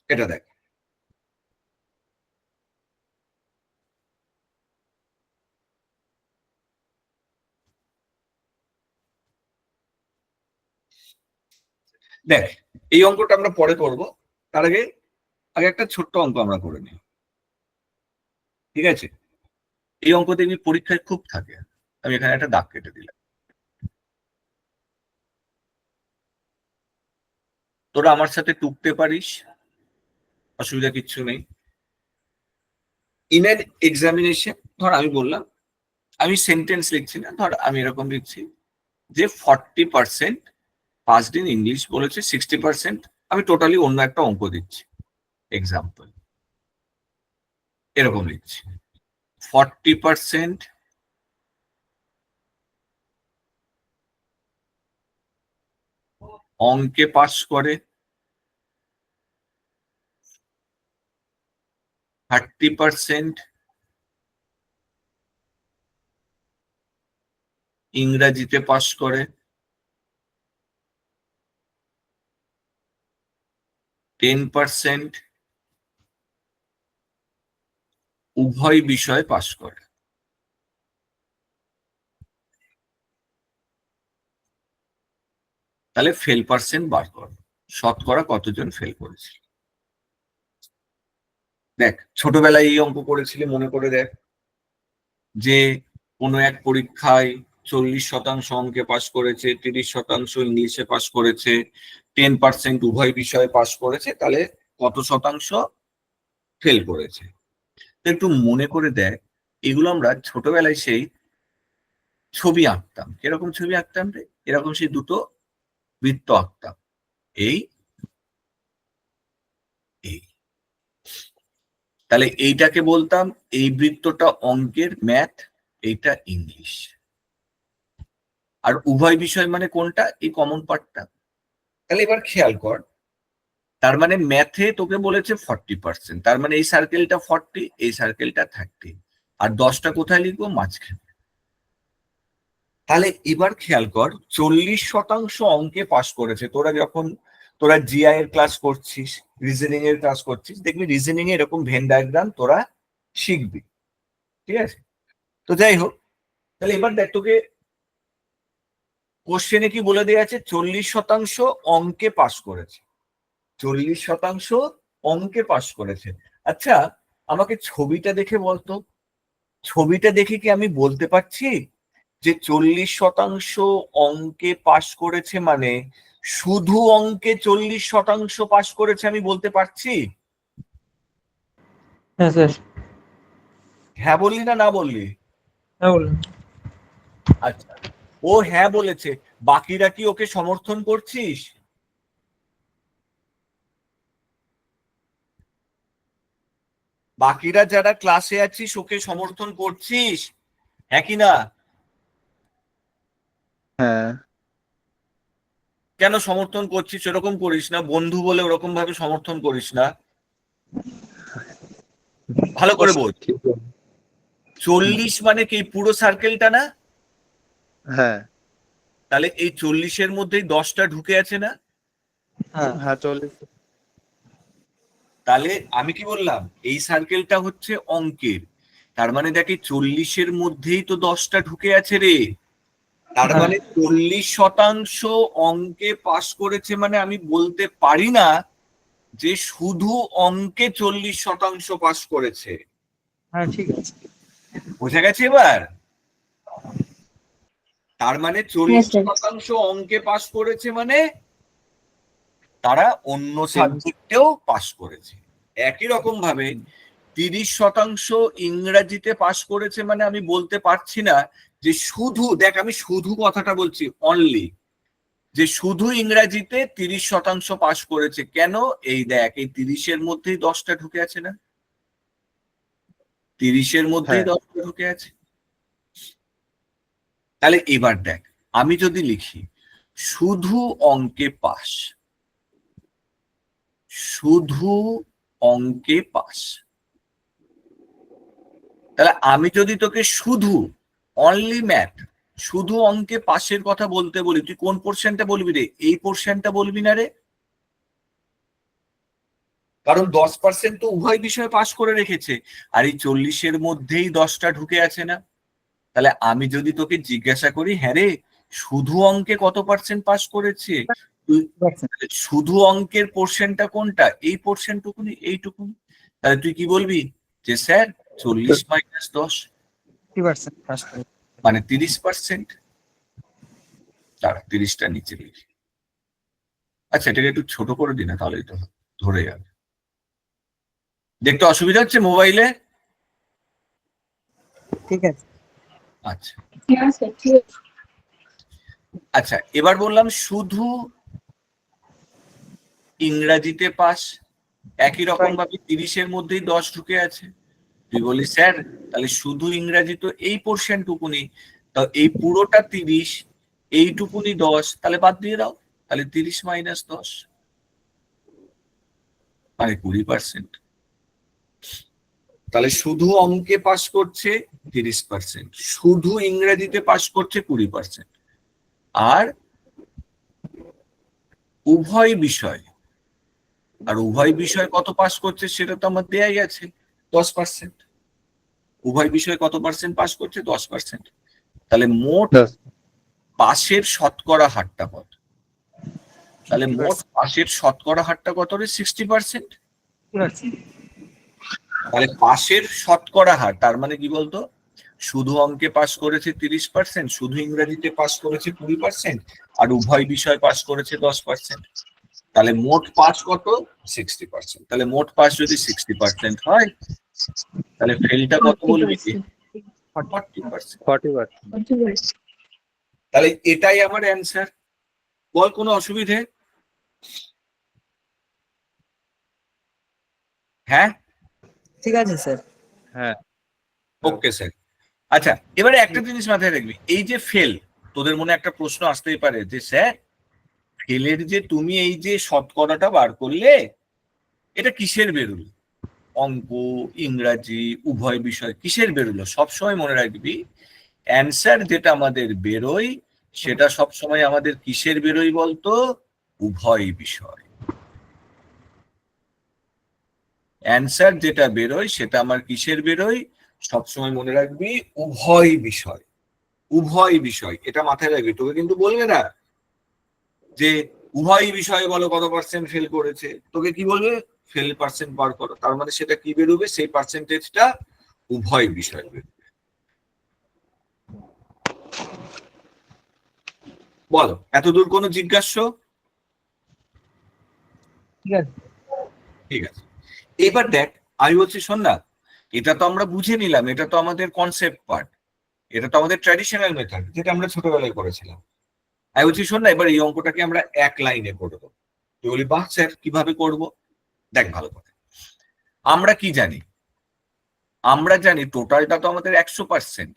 এটা দেখ, দেখ এই অঙ্কটা আমরা পরে করব, তার আগে আগে একটা ছোট্ট অঙ্ক আমরা করে নিই, ঠিক আছে? এই অঙ্ক দেখবি পরীক্ষায় খুব থাকে। আমি এখানে একটা দাগ কেটে দিলাম। তোরা আমার সাথে টুকতে পারিস, অসুবিধা কিচ্ছু নেই। ইন এন এক্সামিনেশন, ধর আমি বললাম, আমি সেন্টেন্স লিখছি না, ধর আমি এরকম লিখছি যে 40% পাসড ইন ইংলিশ বলেছে, 60%, আমি টোটালি অন্য একটা অঙ্ক দিচ্ছি, এক্সাম্পল এরকম লিখছি 40% অঙ্কে পাস করে, 30% ইংরাজিতে পাস করে, 10% উভয় বিষয়ে পাস করে। তাহলে ফেল পার্সেন্ট বার কর, শতকরা কতজন ফেল করেছিল। দেখ ছোটবেলায় এই অঙ্ক করেছিলি, মনে করে দেখ যে কোনো এক পরীক্ষায় 40% অঙ্কে পাস করেছে, 30% ইংলিশে পাস করেছে, 10% উভয় বিষয়ে পাস করেছে, তাহলে কত শতাংশ ফেল করেছে। একটু মনে করে দেখ, এগুলো আমরা ছোটবেলায় সেই ছবি আঁকতাম। কিরকম ছবি আঁকতাম রে? এরকম সেই দুটো বৃত্ত আঁকতাম, এই এই তাহলে এইটাকে বলতাম, এই বৃত্তটা অঙ্কের ম্যাথ, এইটা ইংলিশ। আর উভয় বিষয় মানে কোনটা? এই কমন পার্টটা। তাহলে এবার খেয়াল কর, তার মানে ম্যাথে তোকে বলেছে 40%, তার মানে এই সার্কেলটা 40, এই সার্কেলটা 30, আর 10টা কোথায় লিখবো? মাঝখানে। তাহলে এবার খেয়াল কর, 40% অঙ্কে পাস করেছে। তোরা জিআই এর ক্লাস করছিস, রিজনিং এর ক্লাস করছিস, দেখবি রিজনিং এ এরকম ভেন ডায়াগ্রাম তোরা শিখবি, ঠিক আছে? তো যাই হোক, তাহলে এবার দেখ তোকে কোশ্চেনে কি বলে দেওয়া আছে? 40% অঙ্কে পাস করেছে, 40% অঙ্কে পাস করেছে। আচ্ছা, আমাকে ছবিটা দেখে বলতো, ছবিটা দেখে কি আমি বলতে পারছি যে 40% অঙ্কে পাস করেছে মানে শুধু অঙ্কে 40% পাস করেছে, আমি বলতে পারছি? হ্যাঁ স্যার। হ্যাঁ বললি না না বললি? হ্যাঁ বলুন। আচ্ছা, ও হ্যাঁ বলেছে, বাকিরা কি ওকে সমর্থন করছিস? বাকিরা যারা ক্লাসে আছিস ওকে সমর্থন করছিস, হ্যাঁ কি না? হ্যাঁ। কেন সমর্থন করছিস? এরকম করিস না, বন্ধু বলে ওরকম ভাবে সমর্থন করিস না, ভালো করে বল। 40 মানে কি পুরো সার্কেলটা না? হ্যাঁ তাহলে এই 40-এর মধ্যেই 10টা ঢুকে আছে না? হ্যাঁ হ্যাঁ 40। তাহলে আমি কি বললাম? এই সার্কেলটা হচ্ছে অঙ্কের, তার মানে দেখি 40-এর মধ্যেই তো 10টা ঢুকে আছে রে। তার হ্যাঁ। মানে 40% অঙ্কে পাস করেছে মানে আমি বলতে পারি না যে শুধু অঙ্কে 40% পাস করেছে। হ্যাঁ ঠিক আছে। বোঝা গেছে এবার? তার মানে হ্যাঁ স্যার। 40% অঙ্কে পাস করেছে মানে তারা অন্য সাবজেক্টেও পাস করেছে। একই রকম ভাবে 30% ইংরাজিতে পাস করেছে মানে আমি বলতে পারছি না যে শুধু, দেখ আমি শুধু কথাটা বলছি, অনলি, যে শুধু ইংরাজিতে 30% পাস করেছে। কেন? এই দেখ, এই 30-এর মধ্যেই 10টা ঢুকে আছে না? 30-এর মধ্যেই হ্যাঁ 10টা ঢুকে আছে। তাহলে এবার দেখ, আমি যদি লিখি শুধু অঙ্কে পাস, শুধু অঙ্কে পাস, তাহলে আমি যদি তোকে শুধু অনলি ম্যাথ, শুধু অঙ্কে পাশের কথা বলতে বলি, তুই কোন পোর্শনটা বলবি রে? এই পোর্শনটা বলবি না রে? কারণ 10% তো উভয় বিষয়ে পাস করে রেখেছে, আর এই 40-এর মধ্যেই 10টা ঢুকে আছে না? তাহলে আমি যদি তোকে জিজ্ঞাসা করি, হ্যাঁ রে শুধু অঙ্কে কত পার্সেন্ট পাস করেছে, শুধু অঙ্কের পোর্শনটা কোনটা? এই পোর্শনটুকুনি, এইটুকুনি। তাহলে তুই কি বলবি? যে স্যার 40 মাইনাস 10 50% পাস করে। মানে 30%। দাঁড়া 30টা নিচে লিখি। আচ্ছা এটাকে একটু ছোট করে দিই না, তাহলেই তো ধরে যাবে। দেখতে অসুবিধা হচ্ছে মোবাইলে? ঠিক আছে। আচ্ছা আচ্ছা, এবার বললাম শুধু ইংরাজিতে পাস, একই রকম ভাবে 30-এর মধ্যেই 10 ঢুকে আছে। তুই বলি স্যার তাহলে শুধু ইংরাজি তো এই পোর্শন টুকুনি, তো এই পুরোটা 30, এইটুকুনি 10, তাহলে বাদ দিয়ে দাও। তাহলে 30 মাইনাস 10 মানে 20%। তাহলে শুধু অঙ্কে পাস করছে 30%, শুধু ইংরেজিতে পাস করছে 20%, আর উভয় বিষয়, আর উভয় বিষয় কত পাস করছে সেটা তো আমার দেয়াই আছে 10%। উভয় বিষয় কত পার্সেন্ট পাস করছে? 10%। তাহলে মোট 10। পাশের শতকরা হারটা কত? তাহলে মোট 50%। পাশের শতকরা হারটা কত রে? 60%। 50%। তাহলে পাশের শতকরা হার তার মানে কি বলতো? শুধু অঙ্কে পাস করেছে 30%, শুধু ইংরেজিতে পাস করেছে 20%, আর উভয় বিষয় পাস করেছে 10%। তাহলে মোট পাস কত? 60%। তাহলে মোট পাস যদি 60% হয়, তাহলে ফেলটা কত বলবি কি? 40%। 40%। তাহলে এটাই আমার অ্যান্সার। বল কোনো অসুবিধে? হ্যাঁ ঠিক আছে স্যার। হ্যাঁ। Okay sir. আচ্ছা এবারে একটা জিনিস মাথায় রাখবি, এই যে ফেল, তোদের মনে একটা প্রশ্ন আসতেই পারে যে স্যার ফেলের যে তুমি এই যে শতকরাটা বার করলে, এটা কিসের বেরোলো? অঙ্ক, ইংরাজি, উভয় বিষয় কিসের বেরোলো? সবসময় মনে রাখবি অ্যান্সার যেটা আমাদের বেরোয় সেটা সবসময় আমাদের কিসের বেরোয় বলতো? উভয় বিষয়। অ্যান্সার যেটা বেরোয় সেটা আমার কিসের বেরোয়? সবসময় মনে রাখবি উভয় বিষয়। উভয় বিষয়, এটা মাথায় রাখবি। তোকে কিন্তু বলবে না যে উভয় বিষয়ে বলো কত পার্সেন্ট ফেল করেছে, তোকে কি বলবে? ফেল পার্সেন্ট বার করো। তার মানে সেটা কি বেরোবে? সেই পার্সেন্টেজটা উভয় বিষয় বেরোবে। বল এতদূর কোনো জিজ্ঞাস্য? ঠিক আছে। ঠিক আছে, এবার দেখ আমি বলছি শোন না, এটা তো আমরা বুঝে নিলাম, এটা তো আমাদের কনসেপ্ট পার্ট, এটা তো আমাদের ট্র্যাডিশনাল মেথড যেটা আমরা ছোটবেলায় করেছিলাম। আমি বলছি শোন না, এবার এই অঙ্কটাকে আমরা এক লাইনে করবো। তুই বলি বাহ স্যার কিভাবে করব? দেখ ভালো করে, আমরা কি জানি? আমরা জানি টোটালটা তো আমাদের 100%।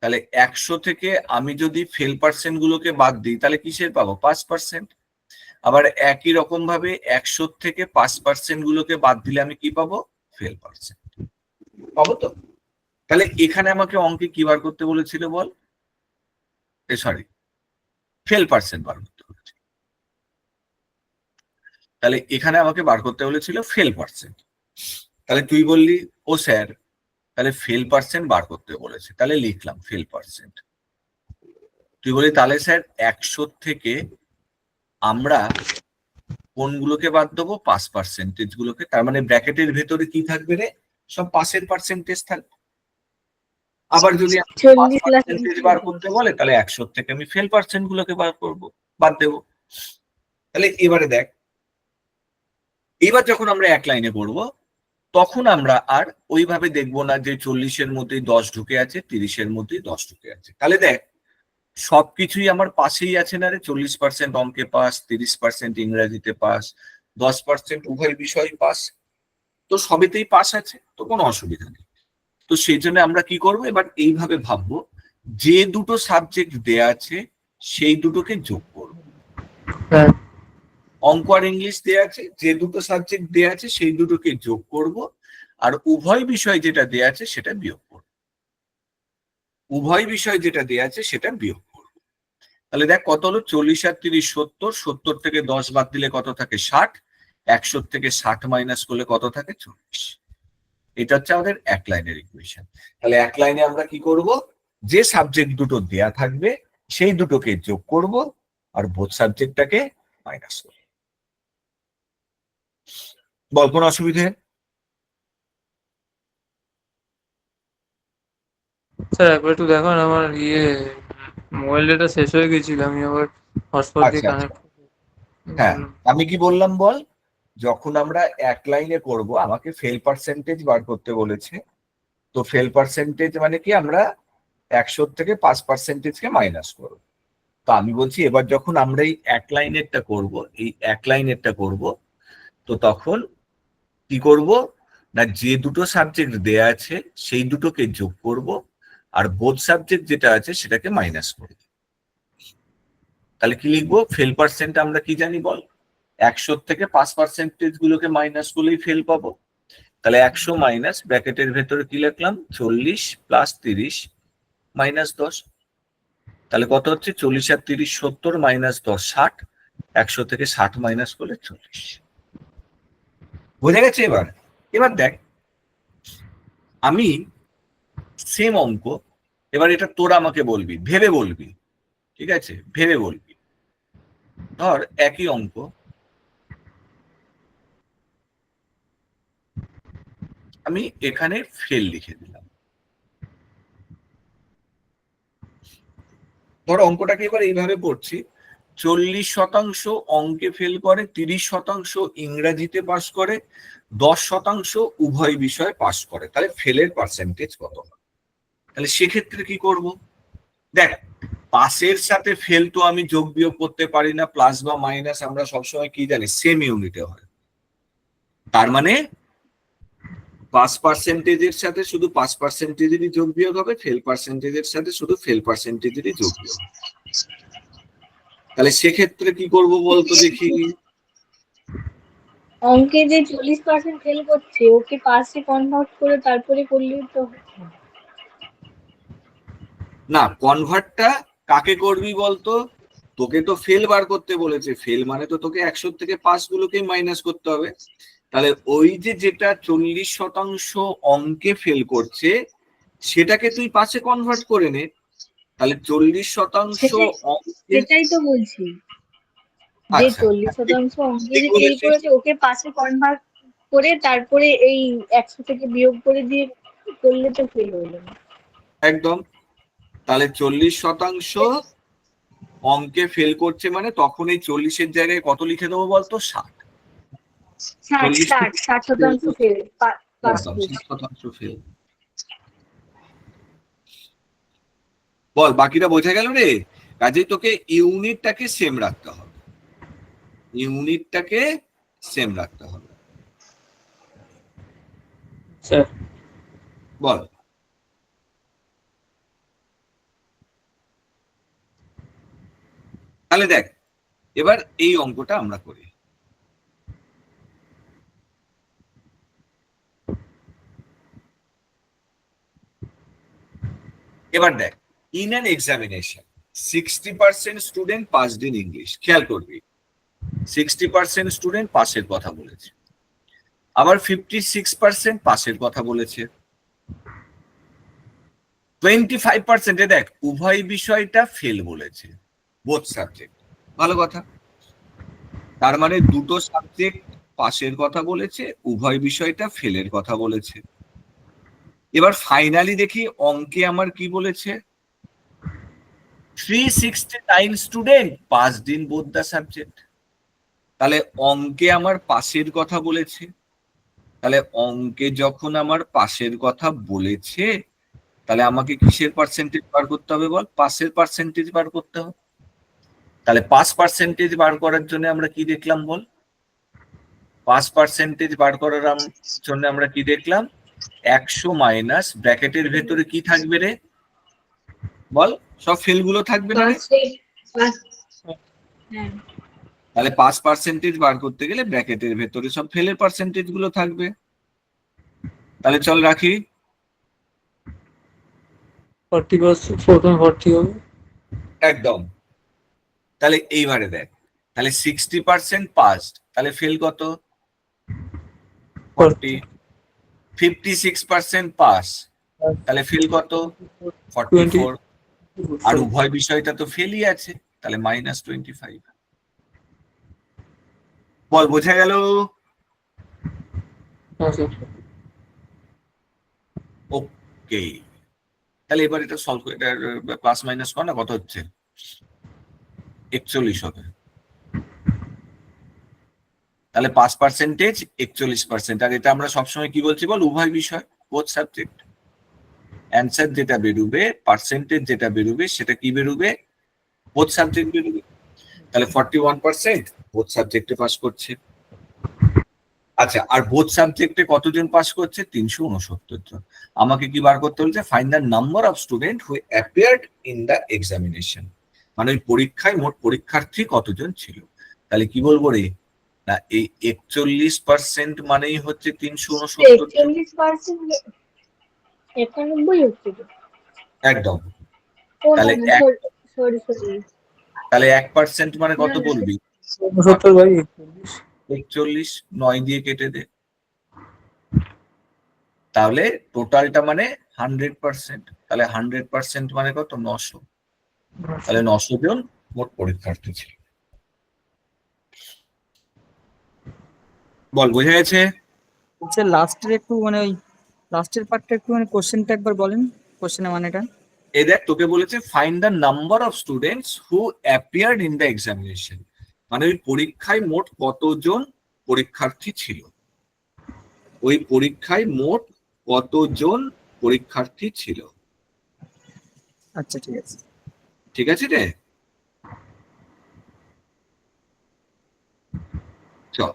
তাহলে 100 থেকে আমি যদি ফেল পার্সেন্ট গুলোকে বাদ দিই তাহলে কিসের পাবো? 5%। আবার একই রকম ভাবে 100 থেকে 5% গুলোকে বাদ দিলে আমি কি পাবো? ফেল পার্সেন্ট পাবো তো। তাহলে এখানে আমাকে অঙ্কে কি বার করতে বলেছিল বল? সরি, ফেল পার্সেন্ট বার করতে বলেছিল। তাহলে এখানে আমাকে বার করতে বলেছিল ফেল পার্সেন্ট। তাহলে তুই বললি ও স্যার তাহলে ফেল পার্সেন্ট বার করতে বলেছে, তাহলে লিখলাম ফেল পার্সেন্ট। তুই বলি তাহলে স্যার 100 থেকে আমরা কোনগুলোকে বাদ দেবো? 5% গুলোকে। তার মানে ব্র্যাকেটের ভেতরে কি থাকবে রে? সব পাশের পার্সেন্টেজ থাকবে। আবার যদি 5% বার করতে বলে তাহলে 100 থেকে আমি ফেল পার্সেন্ট গুলোকে বার করবো, বাদ দেবো। তাহলে এবারে দেখ, এবার যখন আমরা এক লাইনে করবো তখন আমরা আর ওইভাবে দেখবো না যে 40-এর মধ্যেই 10 ঢুকে আছে, 30-এর মধ্যেই 10 ঢুকে আছে। তাহলে দেখ সবকিছুই আমার পাশেই আছে না রে? 40% অঙ্কে পাস, 30% ইংরেজিতে পাস, 10% উভয় বিষয় পাস, তো সবেতেই পাস আছে, তো কোনো অসুবিধা নেই। তো সেই জন্য আমরা কি করব, এবার এইভাবে ভাববো যে দুটো সাবজেক্ট দেয়া আছে সেই দুটোকে যোগ করব। অঙ্ক আর ইংলিশ দেয়া আছে, যে দুটো সাবজেক্ট দেয়া আছে সেই দুটোকে যোগ করব, আর উভয় বিষয় যেটা দেয়া আছে সেটা বিয়োগ করব। উভয় বিষয় যেটা দেয়া আছে সেটা বিয়োগ করব। তাহলে দেখ কত হলো? 40 আর 30 70, 70 থেকে 10 বাদ দিলে কত থাকে? 60। 100 থেকে 60 মাইনাস করলে কত থাকে? 40। এটা হচ্ছে আমাদের এক লাইনের ইকুয়েশন। তাহলে এক লাইনে আমরা কি করব, যে সাবজেক্ট দুটো দেয়া থাকবে সেই দুটোকে যোগ করব আর বোথ সাবজেক্টটাকে মাইনাস করব। বল, কোনো অসুবিধে? স্যার একবার একটু দেখান, আমার মোবাইল ডেটা শেষ হয়ে গেছিল, আমি আবার হটস্পট দিয়ে আচ্ছা আচ্ছা, কানেক্ট। হ্যাঁ আমি কি বললাম বল, যখন আমরা এক লাইনে করব আমাকে ফেল পার্সেন্টেজ বার করতে বলেছে। তো ফেল পার্সেন্টেজ মানে কি, আমরা 100 থেকে 5%কে মাইনাস করব। তো আমি বলছি এবার যখন আমরা এই এক লাইনেরটা করব, এই এক লাইনেরটা করব, তো তখন কি করব না, যে দুটো সাবজেক্ট দেয়া আছে সেই দুটোকে যোগ করব আর বোথ সাবজেক্ট যেটা আছে সেটাকে মাইনাস করব। তাহলে কি লিখবো? ফেল পার্সেন্ট আমরা কি জানি বল, 100 থেকে 5% গুলোকে মাইনাস করলেই ফেল পাবো। তাহলে 100 মাইনাস ব্র্যাকেটের ভেতরে কি লিখলাম, 40 প্লাস 30 মাইনাস 10। তাহলে কত হচ্ছে? 40 আর 30 70 মাইনাস 10 60। 100 থেকে 60 মাইনাস করলে 40। বোঝা গেছে? এবার এবার দেখ, আমি সেম অঙ্ক, এবার এটা তোরা আমাকে বলবি, ভেবে বলবি, ঠিক আছে? ভেবে বলবি। ধর একই অঙ্ক আমি এখানে ফেল লিখে দিলাম। ধর অঙ্কটাকে এবার এইভাবে পড়ছি, 40% অঙ্কে ফেল করে, 30% ইংরাজিতে পাস করে, 10% উভয় বিষয়ে পাস করে। তাহলে ফেলের পার্সেন্টেজ কত? তাহলে সেক্ষেত্রে কি করব? দেখ, পাসের সাথে ফেল তো আমি যোগ বিয়োগ করতে পারি না, প্লাস বা মাইনাস আমরা সবসময় কি জানি, সেম ইউনিটে হয়। তার মানে পাস পার্সেন্টেজের সাথে শুধু পাস পার্সেন্টেজেরই যোগ বিয়োগ হবে, ফেল পার্সেন্টেজের সাথে শুধু ফেল পার্সেন্টেজেরই যোগ বিয়োগ হবে। তাহলে সেক্ষেত্রে কি করব বলতো দেখি। অঙ্কে যে 40% ফেল করছে ওকে পাসে কনভার্ট করে তারপরে করলেই তো হচ্ছে। না, কনভার্টটা কাকে করবি বলতো? তোকে তো ফেল বার করতে বলেছে, ফেল মানে তো তোকে 100 থেকে 5 গুলোকেই মাইনাস করতে হবে। তাহলে ওই যে যেটা 40% অঙ্কে ফেল করছে সেটাকে তুই পাসে কনভার্ট করে নে। তাহলে 40% অঙ্কে, সেটাই তো বলছি, যে আচ্ছা 40% অঙ্কে ঠিক যে ফেল বলেছিস, করেছে ওকে পাসে কনভার্ট করে তারপরে এই 100 থেকে বিয়োগ করে দিয়ে করলে তো ফেল হলো না। একদম। তাহলে 40% অঙ্কে ফেল করছে মানে তখন এই 40-এর জায়গায় কত লিখে দেবো বলতো? 60। 60% ফেল, পাস একদম করছে। 60% ফেল। বল, বাকিটা বোঝা গেল রে? কাজেই তোকে ইউনিটটাকে সেম রাখতে হবে, ইউনিটটাকে সেম রাখতে হবে। স্যার বল, তাহলে দেখ এবার এই অঙ্কটা আমরা করি। এবার দেখ, in an examination 60% student passed in English. খেয়াল করবি, 60% স্টুডেন্ট পাসের কথা বলেছে, আবার 56% পাসের কথা বলেছে, 25% দেখ উভয় বিষয়টা ফেল বলেছে, বোথ সাবজেক্ট। ভালো কথা, তার মানে দুটো সাবজেক্ট পাসের কথা বলেছে, উভয় বিষয়টা ফেলের কথা বলেছে। এবার ফাইনালি দেখি অঙ্কে আমার কি বলেছে, 369 student passed in both the subject. তাহলে অঙ্কে আমার পাসের কথা বলেছে, তাহলে অঙ্কে যখন আমার পাসের কথা বলেছে তাহলে আমাকে কিসের পার্সেন্টেজ বার করতে হবে বল? পাসের পার্সেন্টেজ বার করতে হবে। তাহলে পাস পার্সেন্টেজ বার করার জন্য আমরা কি দেখলাম বল? পাস পার্সেন্টেজ বার করার জন্য আমরা কি দেখলাম? 100 মাইনাস ব্র্যাকেটের ভেতরে কি থাকবে রে বল? সব ফেল গুলো থাকবে না রে? হ্যাঁ, তাহলে পাস পার্সেন্টেজ বার করতে গেলে ব্র্যাকেটের ভেতরে সব ফেলের পার্সেন্টেজ গুলো থাকবে। তাহলে চল রাখি, 40%, 40 হবে। একদম। তাহলে এইবারে দেখ, তাহলে 60% পাসড, তাহলে ফেল কত? 40, 56% পাস, তাহলে ফেল কত? 44। আর উভয় বিষয়টা তো ফেলই আছে, তাহলে -25। বল, বোঝা গেল? হ্যাঁ স্যার। ওকে, তাহলে এবার এটা সলভ করে, এটা প্লাস মাইনাস কর না, কত হচ্ছে? 41 হবে। তাহলে পাস পার্সেন্টেজ 41%। আর এটা আমরা সবসময় কি বলছি বল? উভয় বিষয়, বোথ সাবজেক্ট। অ্যান্সার যেটা বেরোবে, পার্সেন্টেজ যেটা বেরোবে, সেটা কি বেরোবে? বোথ সাবজেক্ট বেরোবে। তাহলে 41% বোথ সাবজেক্টে পাস করছে। আচ্ছা, আর বোথ সাবজেক্টে কতজন পাস করছে? 369 জন। আমাকে কি বার করতে বলছে? Find the number of student who appeared in the examination. মানে ওই পরীক্ষায় মোট পরীক্ষার্থী কতজন ছিল। তাহলে কি বলবো রে? না, এই 41% মানেই হচ্ছে 369 জন। 41% 91 হচ্ছে তো। একদম। ও না তাহলে না, সরি সরি। তাহলে 1% মানে কত না, না। বলবি? 69 বাই 41। 41, 9 দিয়ে কেটে দে। তাহলে টোটালটা মানে 100%। তাহলে 100% মানে কত? 900। তাহলে 900 জন মোট পরীক্ষার্থী ছিল। বল, বোঝা গেছে? স্যার লাস্টের একটু মানে ওই লাস্টের পার্টটা একটু মানে কোশ্চেনটা একবার বলেন, কোশ্চেনের মানেটা। এই দেখ, তোকে বলেছে find the number of students who appeared in the examination. মানে ওই পরীক্ষায় মোট কতজন পরীক্ষার্থী ছিল। ওই পরীক্ষায় মোট কতজন পরীক্ষার্থী ছিল। আচ্ছা ঠিক আছে। ঠিক আছে রে? চল।